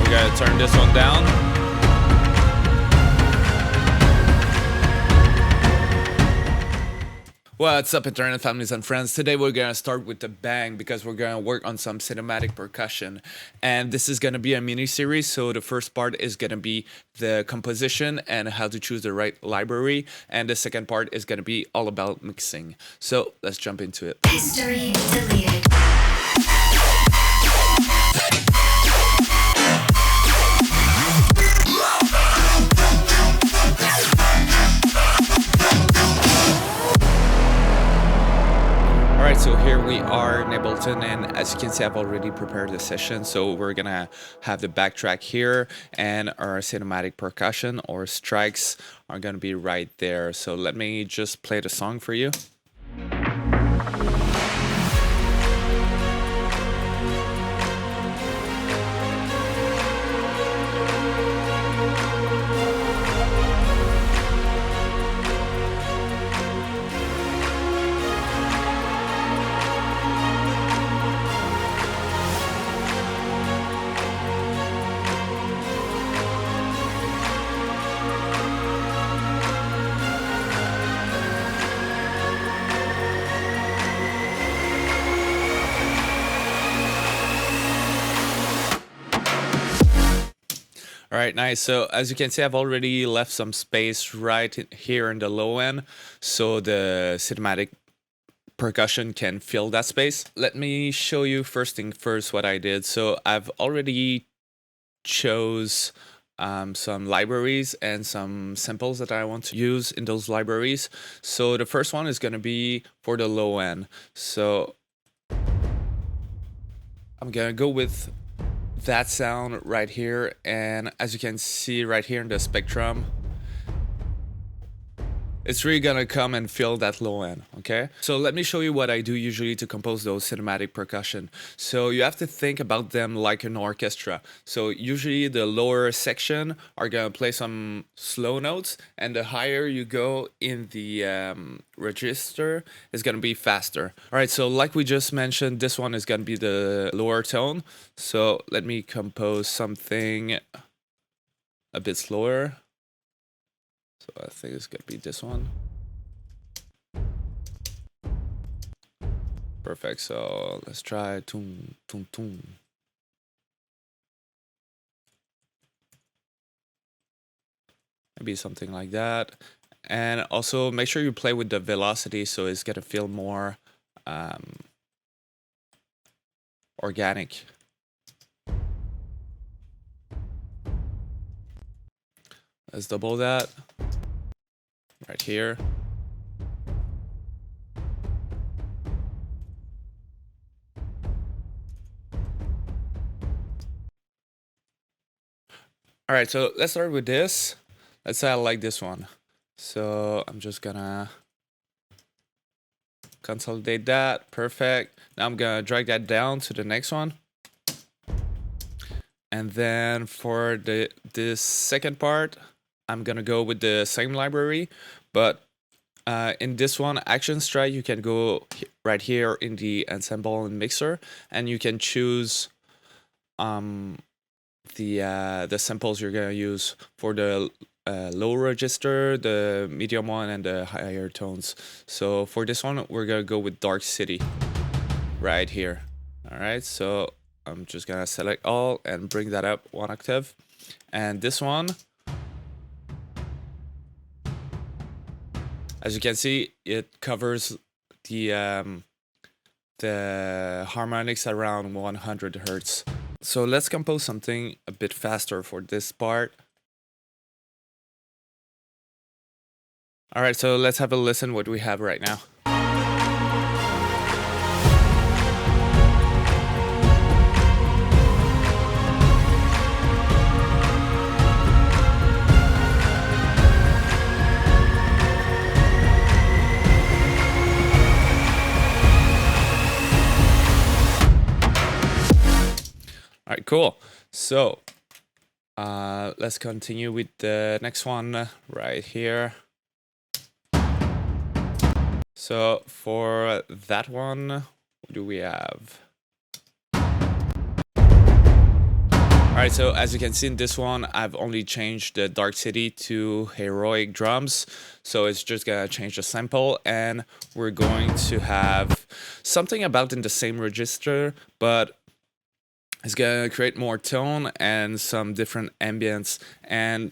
we're gonna turn this one down. What's up, internet families and friends? Today we're gonna start with the bang because we're gonna work on some cinematic percussion, and this is gonna be a mini series. So the first part is gonna be the composition and how to choose the right library, and the second part is gonna be all about mixing. So let's jump into it. History deleted. Alright, so here we are in Ableton, and as you can see, I've already prepared the session. So we're gonna have the backtrack here, and our cinematic percussion or strikes are gonna be right there. So let me just play the song for you. All right, nice. So as you can see, I've already left some space right here in the low end, so the cinematic percussion can fill that space. Let me show you first thing first what I did. So I've already chose some libraries and some samples that I want to use in those libraries. So the first one is going to be for the low end. So I'm going to go with that sound right here, and as you can see right here in the spectrum, it's really gonna come and fill that low end, okay? So let me show you what I do usually to compose those cinematic percussion. So you have to think about them like an orchestra. So usually the lower section are gonna play some slow notes, and the higher you go in the register is gonna be faster. All right, so like we just mentioned, this one is gonna be the lower tone. So let me compose something a bit slower. So I think it's gonna be this one. Perfect. So let's try toom toom toom. Maybe something like that. And also make sure you play with the velocity so it's gonna feel more organic. Let's double that right here. All right, so let's start with this. Let's say I like this one. So I'm just gonna consolidate that. Perfect. Now I'm gonna drag that down to the next one. And then for this second part, I'm gonna go with the same library, but in this one, Action Strike, you can go right here in the ensemble and mixer, and you can choose the samples you're gonna use for the low register, the medium one, and the higher tones. So for this one, we're gonna go with Dark City right here. All right, so I'm just gonna select all and bring that up one octave. And this one, as you can see, it covers the harmonics around 100 hertz. So let's compose something a bit faster for this part. All right, so let's have a listen what we have right now. All right, cool. So let's continue with the next one right here. So for that one, what do we have? All Alright, so as you can see in this one, I've only changed the Dark City to Heroic Drums. So it's just gonna change the sample, and we're going to have something about in the same register, but it's gonna create more tone and some different ambience. And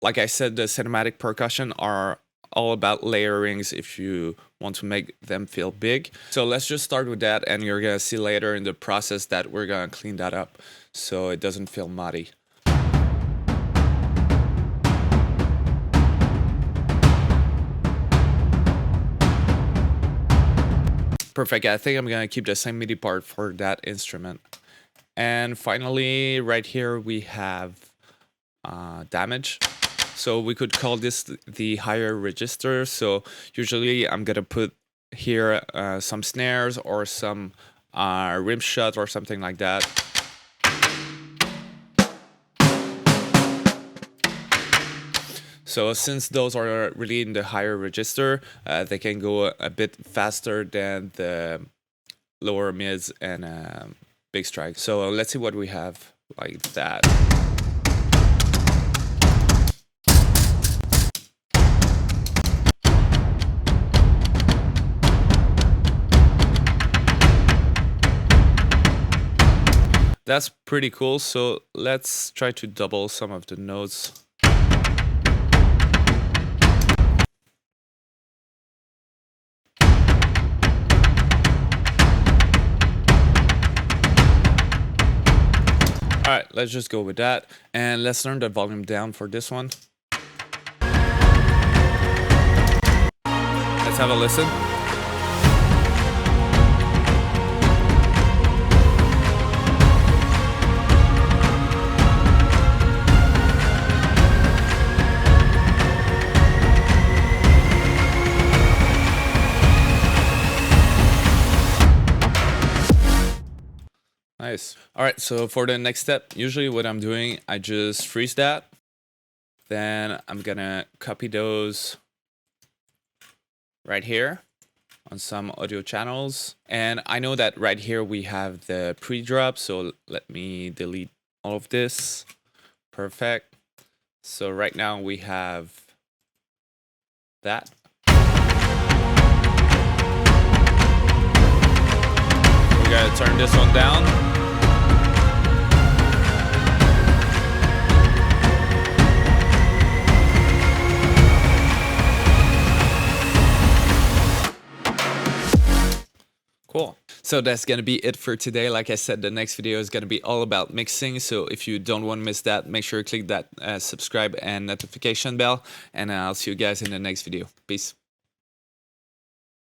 like I said, the cinematic percussion are all about layerings if you want to make them feel big. So let's just start with that, and you're gonna see later in the process that we're gonna clean that up so it doesn't feel muddy. Perfect. I think I'm gonna keep the same MIDI part for that instrument. And finally, right here we have damage. So we could call this the higher register. So usually I'm gonna put here some snares or some rim shot or something like that. So since those are really in the higher register, they can go a bit faster than the lower mids and big strike. So let's see what we have like that. That's pretty cool. So let's try to double some of the notes. All right, let's just go with that. And let's turn the volume down for this one. Let's have a listen. Nice. All right, so for the next step, usually what I'm doing, I just freeze that. Then I'm gonna copy those right here on some audio channels. And I know that right here we have the pre-drop, so let me delete all of this. Perfect. So right now we have that. We gotta turn this one down. Cool. So that's going to be it for today. Like I said, the next video is going to be all about mixing. So if you don't want to miss that, make sure to click that subscribe and notification bell. And I'll see you guys in the next video. Peace.